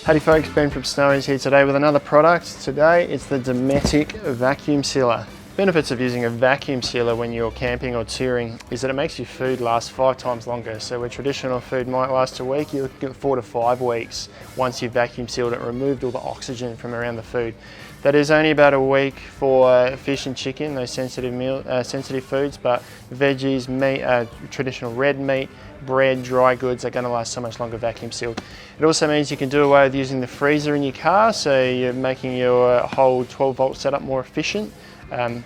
Howdy folks, Ben from Snowy's here today with another product. Today it's the Dometic vacuum sealer. Benefits of using a vacuum sealer when you're camping or touring is that it makes your food last 5 times longer. So where traditional food might last a week, you're looking at 4 to 5 weeks once you've vacuum sealed it and removed all the oxygen from around the food. That is only about a week for fish and chicken, those sensitive foods, but veggies, meat, traditional red meat, bread, dry goods are going to last so much longer vacuum sealed. It also means you can do away with using the freezer in your car, so you're making your whole 12-volt setup more efficient.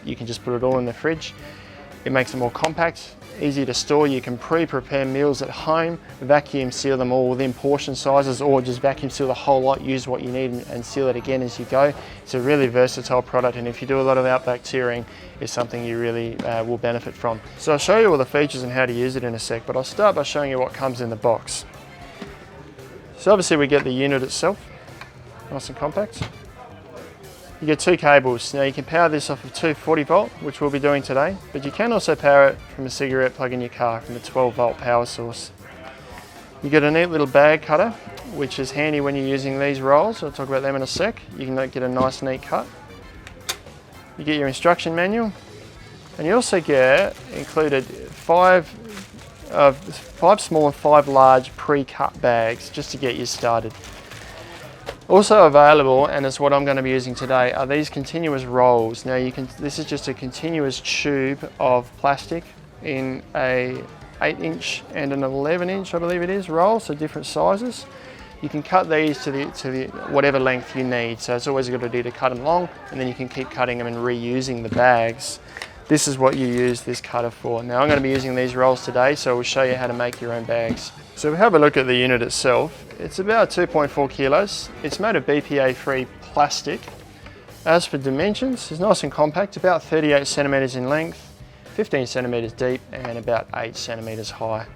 You can just put it all in the fridge. It makes it more compact, easy to store. You can pre-prepare meals at home, vacuum seal them all within portion sizes, or just vacuum seal the whole lot, use what you need and seal it again as you go. It's a really versatile product, and if you do a lot of outback touring, it's something you really will benefit from. So I'll show you all the features and how to use it in a sec, but I'll start by showing you what comes in the box. So obviously we get the unit itself, nice and compact. You get 2 cables. Now you can power this off of 240 volt, which we'll be doing today, but you can also power it from a cigarette plug in your car from a 12 volt power source. You get a neat little bag cutter, which is handy when you're using these rolls. I'll talk about them in a sec. You can get a nice neat cut. You get your instruction manual, and you also get included 5 small and 5 large pre-cut bags just to get you started. Also available, and it's what I'm going to be using today, are these continuous rolls. Now this is just a continuous tube of plastic in a 8-inch and an 11-inch, I believe it is, roll, so different sizes. You can cut these to the whatever length you need, so it's always a good idea to cut them long, and then you can keep cutting them and reusing the bags. This is what you use this cutter for. Now I'm going to be using these rolls today, so we'll show you how to make your own bags. So if we have a look at the unit itself, it's about 2.4 kilos. It's made of BPA-free plastic. As for dimensions, it's nice and compact, about 38 centimeters in length, 15 centimeters deep, and about 8 centimeters high.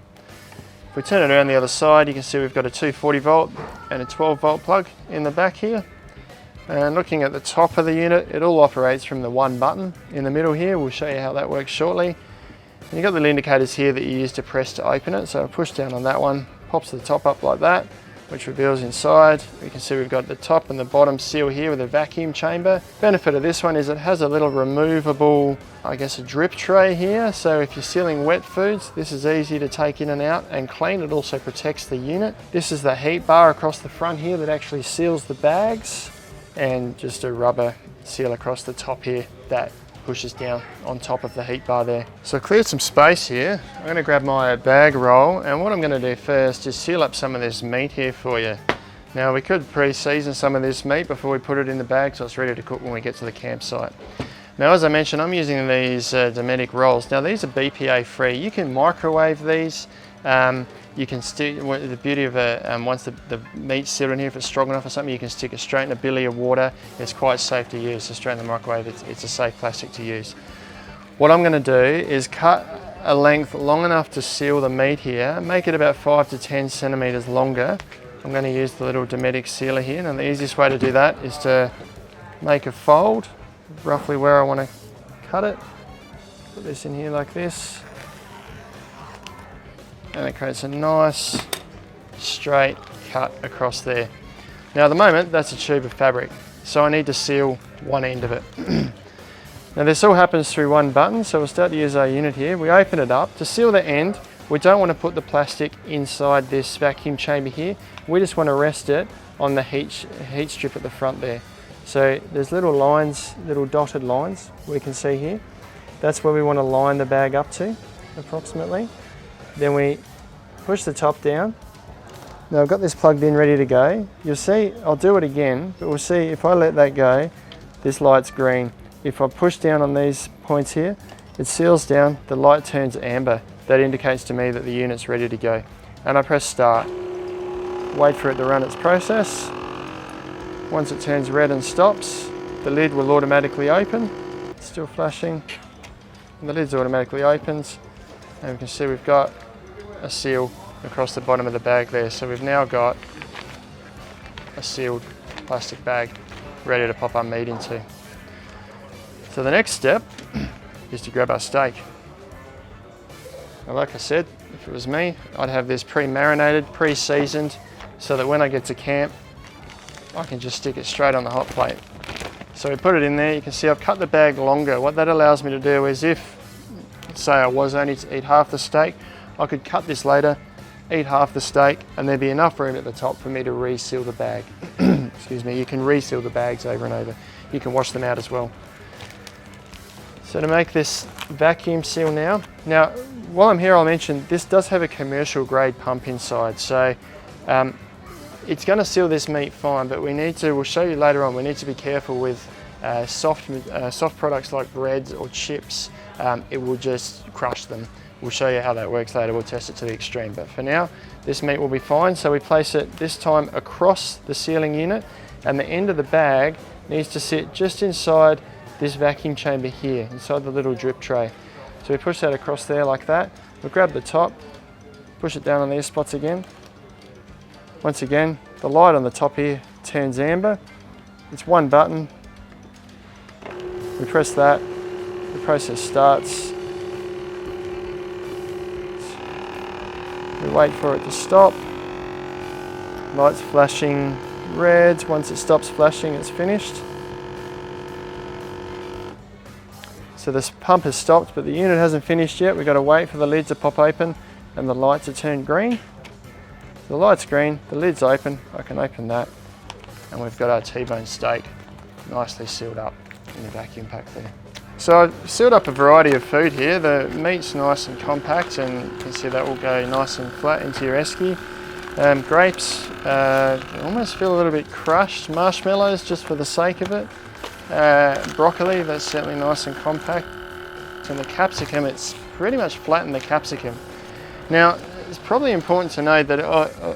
If we turn it around the other side, you can see we've got a 240 volt and a 12 volt plug in the back here. And looking at the top of the unit, it all operates from the one button in the middle here. We'll show you how that works shortly. And you've got the indicators here that you use to press to open it. So I push down on that one, pops the top up like that, which reveals inside. You can see we've got the top and the bottom seal here with a vacuum chamber. Benefit of this one is it has a little removable, I guess, a drip tray here. So if you're sealing wet foods, this is easy to take in and out and clean. It also protects the unit. This is the heat bar across the front here that actually seals the bags, and just a rubber seal across the top here that pushes down on top of the heat bar there. So I cleared some space here. I'm going to grab my bag roll, and what I'm going to do first is seal up some of this meat here for you. Now we could pre-season some of this meat before we put it in the bag so it's ready to cook when we get to the campsite. Now as I mentioned, I'm using these Dometic rolls. Now these are BPA free. You can microwave these. You can stick, the beauty of it, once the meat's sealed in here, if it's strong enough or something, you can stick it straight in a billy of water. It's quite safe to use, so straight in the microwave, it's a safe plastic to use. What I'm going to do is cut a length long enough to seal the meat here, make it about 5 to 10 centimeters longer. I'm going to use the little Dometic sealer here, and the easiest way to do that is to make a fold, roughly where I want to cut it. Put this in here like this. And it creates a nice straight cut across there. Now at the moment that's a tube of fabric, so I need to seal one end of it. Now this all happens through one button, so we'll start to use our unit here. We open it up. To seal the end, we don't want to put the plastic inside this vacuum chamber here. We just want to rest it on the heat strip at the front there. So there's little lines, little dotted lines we can see here. That's where we want to line the bag up to approximately. Then we push the top down. Now I've got this plugged in ready to go. You'll see, I'll do it again, but we'll see if I let that go, this light's green. If I push down on these points here, it seals down, the light turns amber. That indicates to me that the unit's ready to go. And I press start. Wait for it to run its process. Once it turns red and stops, the lid will automatically open. It's still flashing. And the lid's automatically opens. And we can see we've got a seal across the bottom of the bag there. So we've now got a sealed plastic bag ready to pop our meat into. So the next step is to grab our steak. Now, like I said, if it was me, I'd have this pre-marinated, pre-seasoned, so that when I get to camp, I can just stick it straight on the hot plate. So we put it in there. You can see I've cut the bag longer. What that allows me to do is if, say I was only to eat half the steak, I could cut this later, eat half the steak, and there'd be enough room at the top for me to reseal the bag. Excuse me, you can reseal the bags over and over. You can wash them out as well. So to make this vacuum seal now, while I'm here I'll mention this does have a commercial grade pump inside, so it's going to seal this meat fine, but we'll show you later on, we need to be careful with soft products like breads or chips. It will just crush them. We'll show you how that works later, we'll test it to the extreme, but for now this meat will be fine. So we place it this time across the sealing unit, and the end of the bag needs to sit just inside this vacuum chamber here, inside the little drip tray. So we push that across there like that. We'll grab the top, push it down on these spots again. Once again, the light on the top here turns amber. It's one button. We press that, the process starts. We wait for it to stop. Light's flashing red. Once it stops flashing, it's finished. So this pump has stopped, but the unit hasn't finished yet. We've got to wait for the lid to pop open and the light to turn green. The light's green, the lid's open, I can open that, and we've got our T-bone steak nicely sealed up in the vacuum pack there. So I've sealed up a variety of food here. The meat's nice and compact, and you can see that will go nice and flat into your esky. Grapes, almost feel a little bit crushed. Marshmallows, just for the sake of it. Broccoli, that's certainly nice and compact. And the capsicum, it's pretty much flattened the capsicum. Now, it's probably important to know that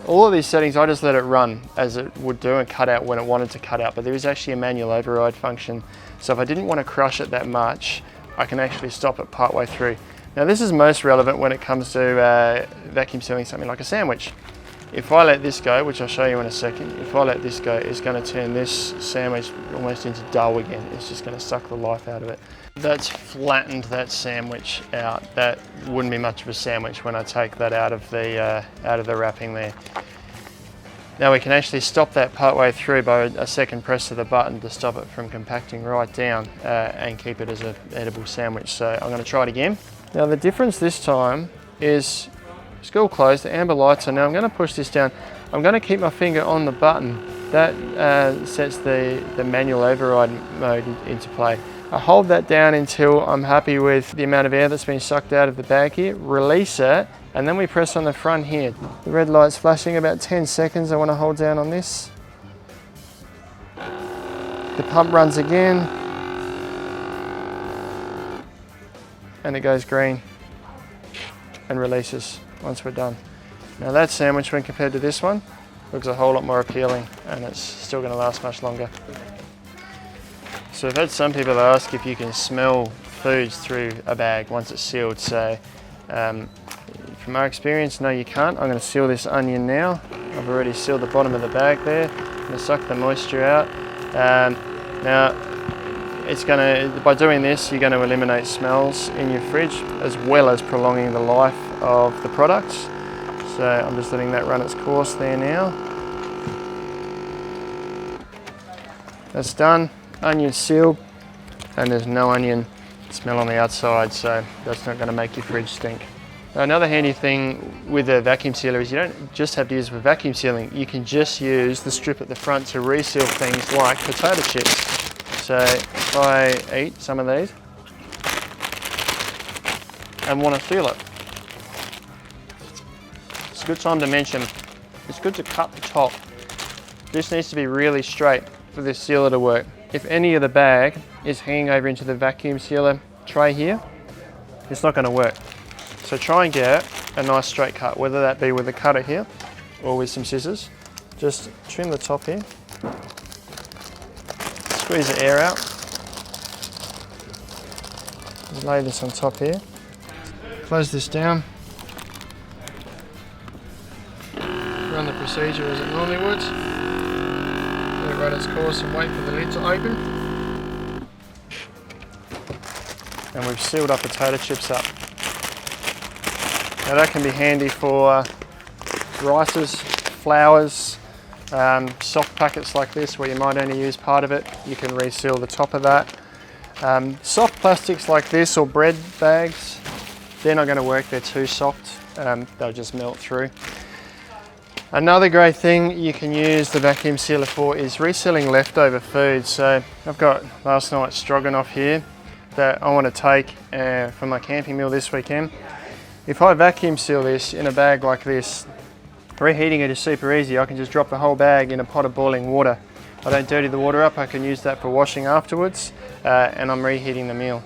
all of these settings, I just let it run as it would do and cut out when it wanted to cut out, but there is actually a manual override function. So if I didn't want to crush it that much, I can actually stop it part way through. Now this is most relevant when it comes to vacuum sealing something like a sandwich. If I let this go, which I'll show you in a second, if I let this go, it's going to turn this sandwich almost into dough again. It's just going to suck the life out of it. That's flattened that sandwich out. That wouldn't be much of a sandwich when I take that out of the wrapping there. Now we can actually stop that part way through by a second press of the button to stop it from compacting right down and keep it as an edible sandwich. So I'm going to try it again. Now the difference this time is school closed, the amber lights are now. I'm going to push this down. I'm going to keep my finger on the button. That sets the manual override mode into play. I hold that down until I'm happy with the amount of air that's been sucked out of the bag here, release it, and then we press on the front here. The red light's flashing, about 10 seconds I want to hold down on this. The pump runs again, and it goes green and releases once we're done. Now that sandwich, when compared to this one, looks a whole lot more appealing, and it's still going to last much longer. So I've had some people ask if you can smell foods through a bag once it's sealed. So from our experience, no you can't. I'm going to seal this onion now. I've already sealed the bottom of the bag there. I'm going to suck the moisture out. Now it's going to, by doing this, you're going to eliminate smells in your fridge as well as prolonging the life of the products. So I'm just letting that run its course there now. That's done. Onion sealed, and there's no onion smell on the outside, so that's not going to make your fridge stink. Now, another handy thing with a vacuum sealer is you don't just have to use it for vacuum sealing. You can just use the strip at the front to reseal things like potato chips. So if I eat some of these and want to seal it, it's a good time to mention it's good to cut the top. This needs to be really straight for this sealer to work. If any of the bag is hanging over into the vacuum sealer tray here, it's not going to work. So try and get a nice straight cut, whether that be with a cutter here or with some scissors. Just trim the top here, squeeze the air out, just lay this on top here, close this down, run the procedure as it normally would. Let it run its course and wait for the lid to open. And we've sealed our potato chips up. Now that can be handy for rices, flours, Soft packets like this, where you might only use part of it, you can reseal the top of that. Soft plastics like this or bread bags, they're not going to work, they're too soft, they'll just melt through. Another great thing you can use the vacuum sealer for is resealing leftover food. So I've got last night's stroganoff here that I want to take for my camping meal this weekend. If I vacuum seal this in a bag like this, reheating it is super easy. I can just drop the whole bag in a pot of boiling water. I don't dirty the water up, I can use that for washing afterwards, and I'm reheating the meal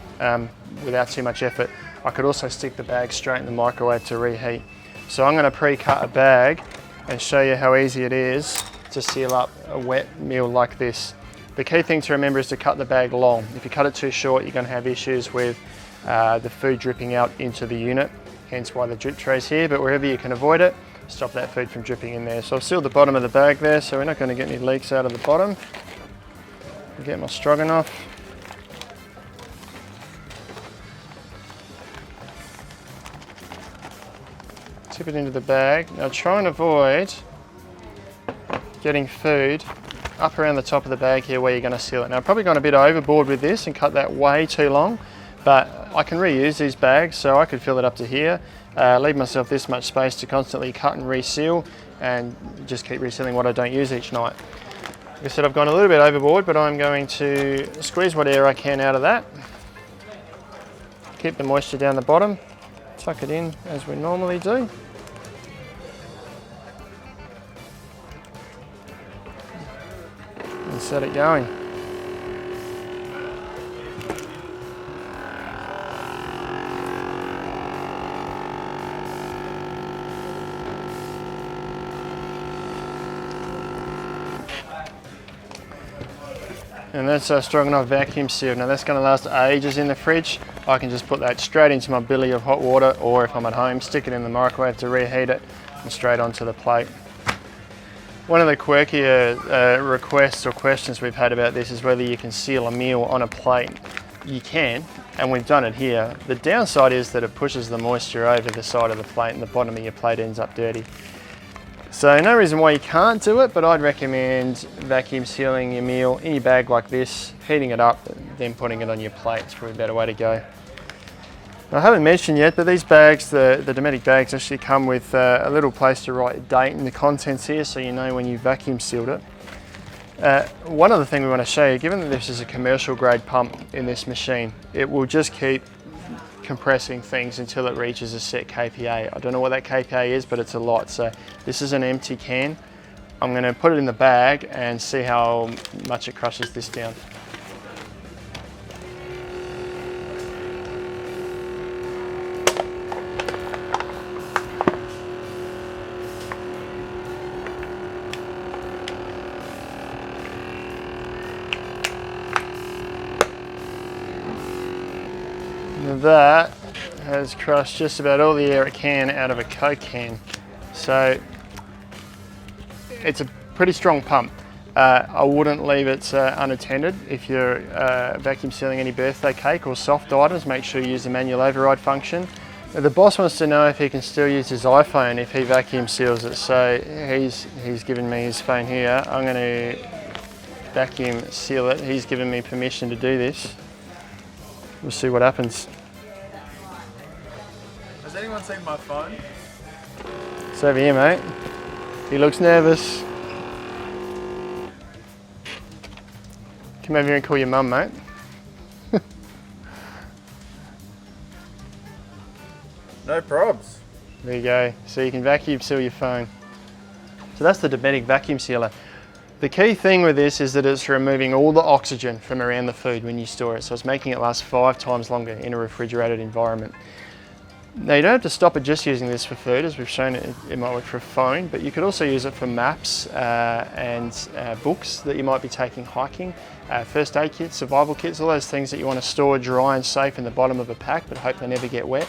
without too much effort. I could also stick the bag straight in the microwave to reheat. So I'm going to pre-cut a bag and show you how easy it is to seal up a wet meal like this. The key thing to remember is to cut the bag long. If you cut it too short, you're going to have issues with the food dripping out into the unit, hence why the drip tray's here, but wherever you can avoid it, stop that food from dripping in there. So I've sealed the bottom of the bag there, so we're not going to get any leaks out of the bottom. I'll get my stroganoff. Tip it into the bag. Now try and avoid getting food up around the top of the bag here where you're going to seal it. Now I've probably gone a bit overboard with this and cut that way too long, but I can reuse these bags, so I could fill it up to here, leave myself this much space to constantly cut and reseal, and just keep resealing what I don't use each night. Like I said, I've gone a little bit overboard, but I'm going to squeeze what air I can out of that. Keep the moisture down the bottom, tuck it in as we normally do. And set it going. And that's our stroganoff vacuum seal. Now that's going to last ages in the fridge. I can just put that straight into my billy of hot water, or if I'm at home, stick it in the microwave to reheat it and straight onto the plate. One of the quirkier requests or questions we've had about this is whether you can seal a meal on a plate. You can, and we've done it here. The downside is that it pushes the moisture over the side of the plate and the bottom of your plate ends up dirty. So no reason why you can't do it, but I'd recommend vacuum sealing your meal in your bag like this, heating it up, then putting it on your plate. It's probably a better way to go. I haven't mentioned yet that these bags, the Dometic bags, actually come with a little place to write a date and the contents here, so you know when you vacuum sealed it. One other thing we want to show you, given that this is a commercial grade pump in this machine, it will just keep compressing things until it reaches a set kPa. I don't know what that kPa is, but it's a lot. So this is an empty can. I'm going to put it in the bag and see how much it crushes this down. That has crushed just about all the air it can out of a Coke can. So it's a pretty strong pump. I wouldn't leave it unattended. If you're vacuum sealing any birthday cake or soft items, make sure you use the manual override function. The boss wants to know if he can still use his iPhone if he vacuum seals it. So he's given me his phone here. I'm going to vacuum seal it. He's given me permission to do this. We'll see what happens. Has anyone seen my phone? It's over here, mate. He looks nervous. Come over here and call your mum, mate. No probs. There you go. So you can vacuum seal your phone. So that's the Dometic vacuum sealer. The key thing with this is that it's removing all the oxygen from around the food when you store it. So it's making it last 5 times longer in a refrigerated environment. Now you don't have to stop at just using this for food, as we've shown it might work for a phone, but you could also use it for maps and books that you might be taking hiking, first aid kits, survival kits, all those things that you want to store dry and safe in the bottom of a pack but hope they never get wet.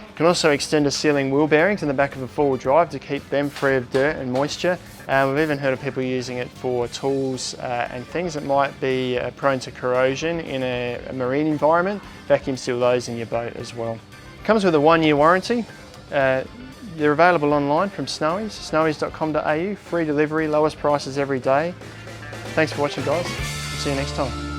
You can also extend sealing wheel bearings in the back of a four-wheel drive to keep them free of dirt and moisture. We've even heard of people using it for tools and things that might be prone to corrosion in a marine environment. Vacuum seal those in your boat as well. Comes with a 1-year warranty. They're available online from Snowies, snowies.com.au, free delivery, lowest prices every day. Thanks for watching, guys. See you next time.